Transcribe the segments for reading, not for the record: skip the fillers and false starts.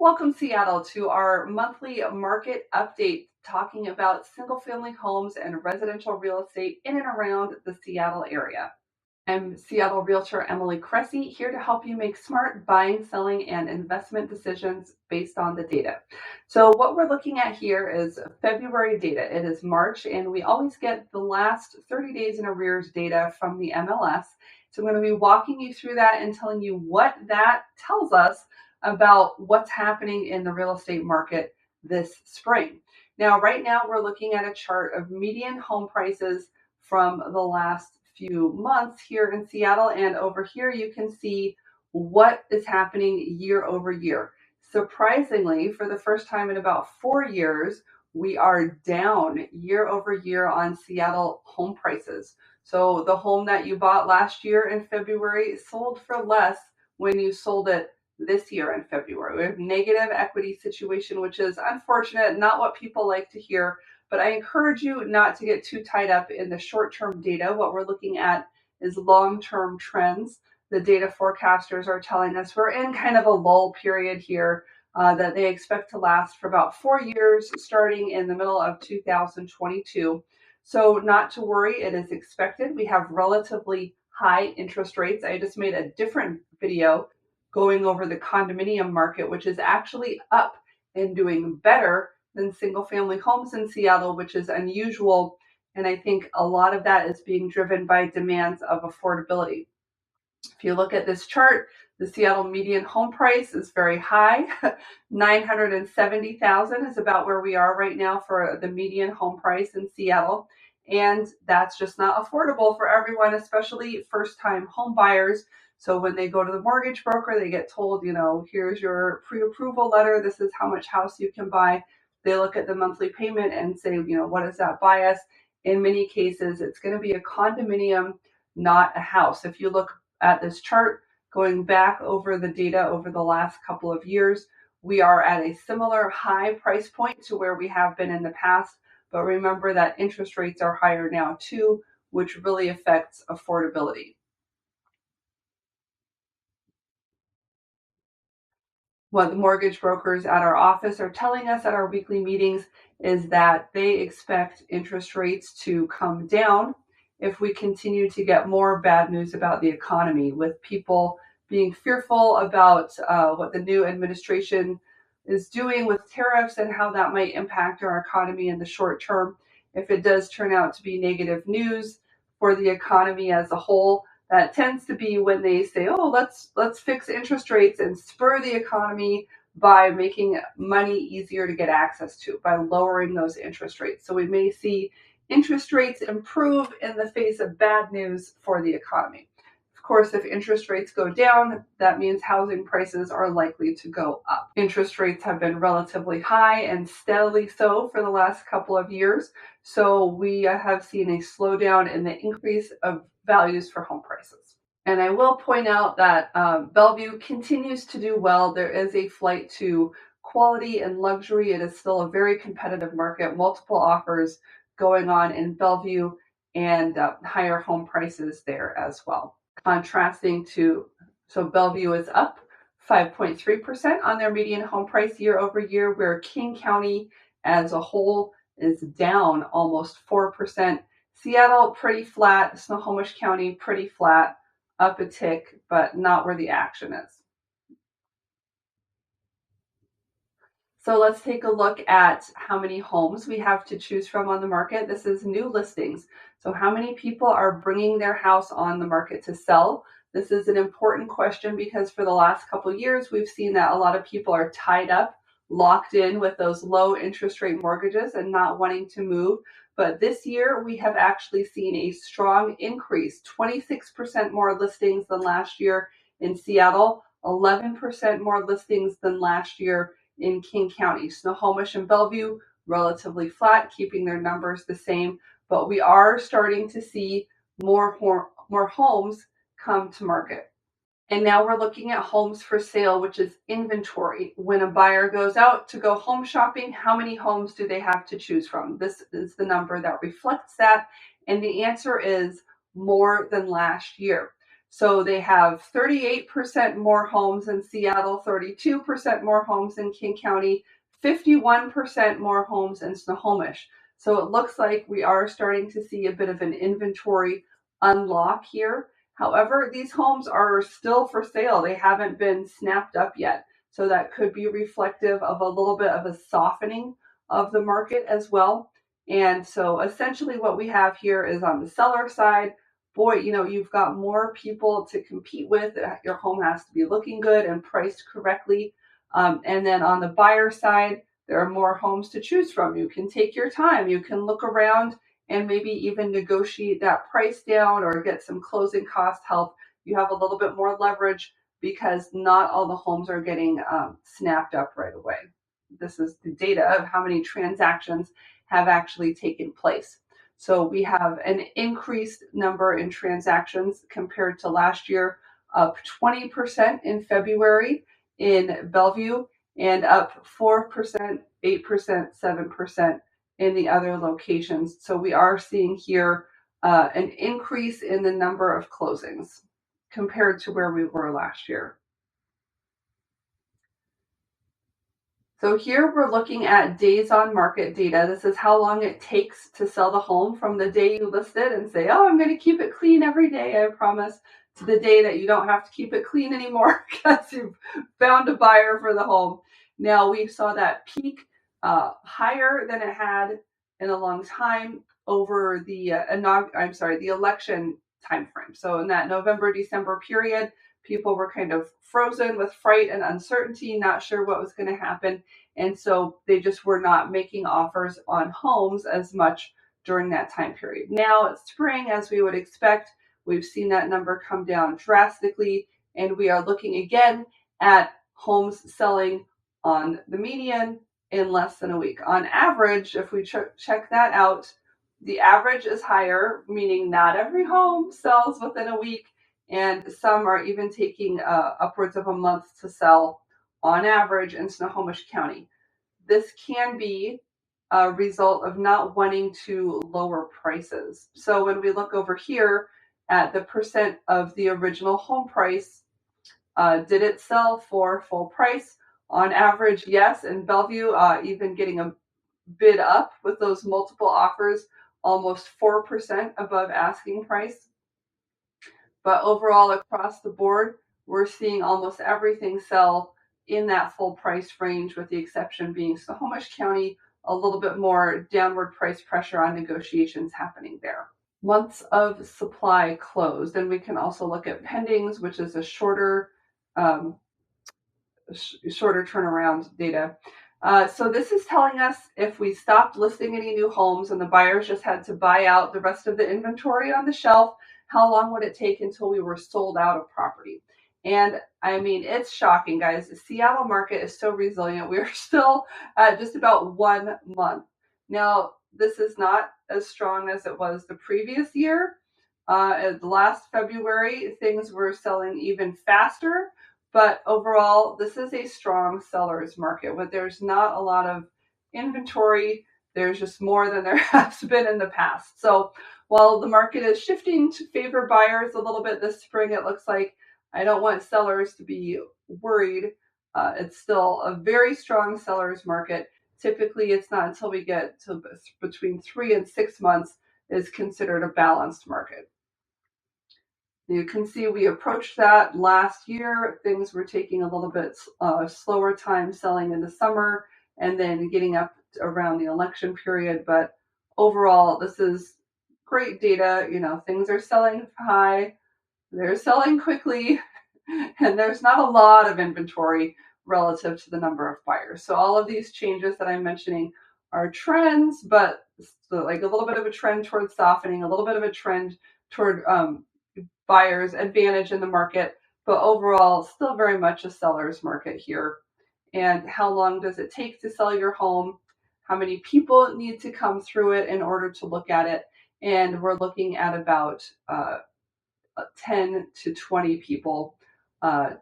Welcome, Seattle, to our monthly market update talking about single family homes and residential real estate in and around the Seattle area. I'm Seattle Realtor Emily Cressey, here to help you make smart buying, selling, and investment decisions based on the data. So, what we're looking at here is February data. It is March, and we always get the last 30 days in arrears data from the MLS. So, I'm going to be walking you through that and telling you what that tells us about what's happening in the real estate market this spring. Now, right now, we're looking at a chart of median home prices from the last few months here in Seattle. And over here, you can see what is happening year over year. Surprisingly, for the first time in about 4 years, we are down year over year on Seattle home prices. So the home that you bought last year in February sold for less when you sold it this year in February. We have negative equity situation, which is unfortunate, not what people like to hear. But I encourage you not to get too tied up in the short-term data. What we're looking at is long-term trends. The data forecasters are telling us we're in kind of a lull period here that they expect to last for about 4 years, starting in the middle of 2022. So not to worry, it is expected. We have relatively high interest rates. I just made a different video going over the condominium market, which is actually up and doing better than single family homes in Seattle, which is unusual. And I think a lot of that is being driven by demands of affordability. If you look at this chart, the Seattle median home price is very high. 970,000 is about where we are right now for the median home price in Seattle. And that's just not affordable for everyone, especially first-time home buyers. So when they go to the mortgage broker, they get told, here's your pre-approval letter. This is how much house you can buy. They look at the monthly payment and say, what does that buy us? In many cases, it's going to be a condominium, not a house. If you look at this chart, going back over the data over the last couple of years, we are at a similar high price point to where we have been in the past. But remember that interest rates are higher now too, which really affects affordability. What the mortgage brokers at our office are telling us at our weekly meetings is that they expect interest rates to come down if we continue to get more bad news about the economy, with people being fearful about what the new administration is doing with tariffs and how that might impact our economy in the short term. If it does turn out to be negative news for the economy as a whole, that tends to be when they say, oh, let's fix interest rates and spur the economy by making money easier to get access to, by lowering those interest rates. So we may see interest rates improve in the face of bad news for the economy. Of course, if interest rates go down, that means housing prices are likely to go up. Interest rates have been relatively high and steadily so for the last couple of years. So we have seen a slowdown in the increase of values for home prices. And I will point out that Bellevue continues to do well. There is a flight to quality and luxury. It is still a very competitive market, multiple offers going on in Bellevue, and higher home prices there as well. Contrasting so Bellevue is up 5.3% on their median home price year over year, where King County as a whole is down almost 4%. Seattle, pretty flat. Snohomish County, pretty flat, up a tick, but not where the action is. So let's take a look at how many homes we have to choose from on the market. This is new listings. So how many people are bringing their house on the market to sell? This is an important question because for the last couple of years, we've seen that a lot of people are tied up, locked in with those low interest rate mortgages and not wanting to move. But this year, we have actually seen a strong increase, 26% more listings than last year in Seattle, 11% more listings than last year in King County. Snohomish and Bellevue, relatively flat, keeping their numbers the same, but we are starting to see more homes come to market. And now we're looking at homes for sale, which is inventory. When a buyer goes out to go home shopping, how many homes do they have to choose from? This is the number that reflects that. And the answer is more than last year. So they have 38% more homes in Seattle, 32% more homes in King County, 51% more homes in Snohomish. So it looks like we are starting to see a bit of an inventory unlock here. However, these homes are still for sale. They haven't been snapped up yet. So that could be reflective of a little bit of a softening of the market as well. And so essentially what we have here is on the seller side, boy, you've got more people to compete with. Your home has to be looking good and priced correctly. And then on the buyer side, there are more homes to choose from. You can take your time. You can look around and maybe even negotiate that price down or get some closing cost help. You have a little bit more leverage because not all the homes are getting snapped up right away. This is the data of how many transactions have actually taken place. So we have an increased number in transactions compared to last year, up 20% in February in Bellevue and up 4%, 8%, 7% in the other locations. So we are seeing here an increase in the number of closings compared to where we were last year. So here we're looking at days on market data. This is how long it takes to sell the home from the day you list it and say, oh, I'm going to keep it clean every day, I promise, to the day that you don't have to keep it clean anymore because you've found a buyer for the home. Now we saw that peak higher than it had in a long time over the election timeframe. So in that November-December period, people were kind of frozen with fright and uncertainty, not sure what was going to happen. And so they just were not making offers on homes as much during that time period. Now it's spring, as we would expect. We've seen that number come down drastically, and we are looking again at homes selling on the median in less than a week. On average, if we check that out, the average is higher, meaning not every home sells within a week, and some are even taking upwards of a month to sell on average in Snohomish County. This can be a result of not wanting to lower prices. So when we look over here at the percent of the original home price, did it sell for full price? On average, yes. In Bellevue, even getting a bid up with those multiple offers, almost 4% above asking price. But overall, across the board, we're seeing almost everything sell in that full price range, with the exception being Snohomish County, a little bit more downward price pressure on negotiations happening there. Months of supply closed, and we can also look at pendings, which is a shorter turnaround data. So this is telling us if we stopped listing any new homes and the buyers just had to buy out the rest of the inventory on the shelf, how long would it take until we were sold out of property? And I mean, it's shocking, guys. The Seattle market is so resilient. We are still at just about 1 month. Now, this is not as strong as it was the previous year. Last February, things were selling even faster. But overall, this is a strong seller's market. But there's not a lot of inventory. There's just more than there has been in the past. So while the market is shifting to favor buyers a little bit this spring, it looks like I don't want sellers to be worried. It's still a very strong seller's market. Typically, it's not until we get to between 3 and 6 months is considered a balanced market. You can see we approached that last year. Things were taking a little bit slower time selling in the summer and then getting up around the election period. But overall, this is great data. Things are selling high, they're selling quickly, and there's not a lot of inventory relative to the number of buyers. So all of these changes that I'm mentioning are trends, but like a little bit of a trend towards softening, a little bit of a trend toward buyers' advantage in the market, but overall, still very much a seller's market here. And how long does it take to sell your home? How many people need to come through it in order to look at it? And we're looking at about 10 to 20 people.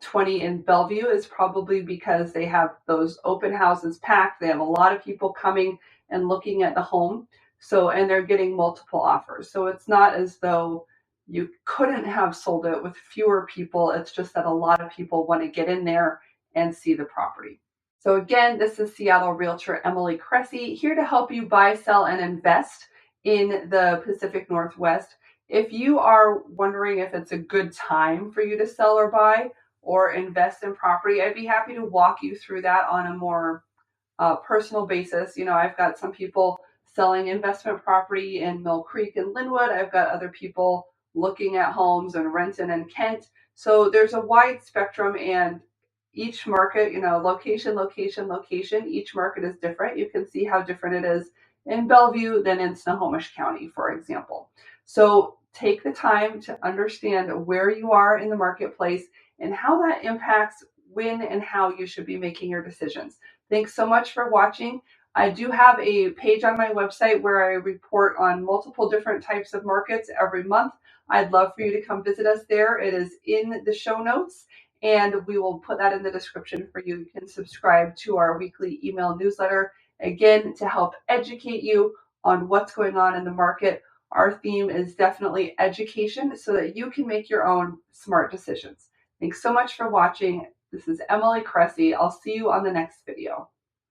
20 in Bellevue is probably because they have those open houses packed. They have a lot of people coming and looking at the home. So, and they're getting multiple offers. So it's not as though You couldn't have sold it with fewer people. It's just that a lot of people want to get in there and see the property. So again, this is Seattle Realtor Emily Cressey, here to help you buy, sell, and invest in the Pacific Northwest. If you are wondering if it's a good time for you to sell or buy or invest in property, I'd be happy to walk you through that on a more personal basis. I've got some people selling investment property in Mill Creek and Linwood. I've got other people looking at homes in Renton and Kent. So there's a wide spectrum, and each market, location, each market is different. You can see how different it is in Bellevue than in Snohomish County, for example. So take the time to understand where you are in the marketplace and how that impacts when and how you should be making your decisions. Thanks so much for watching. I do have a page on my website where I report on multiple different types of markets every month. I'd love for you to come visit us there. It is in the show notes, and we will put that in the description for you. You can subscribe to our weekly email newsletter, again, to help educate you on what's going on in the market. Our theme is definitely education so that you can make your own smart decisions. Thanks so much for watching. This is Emily Cressey. I'll see you on the next video.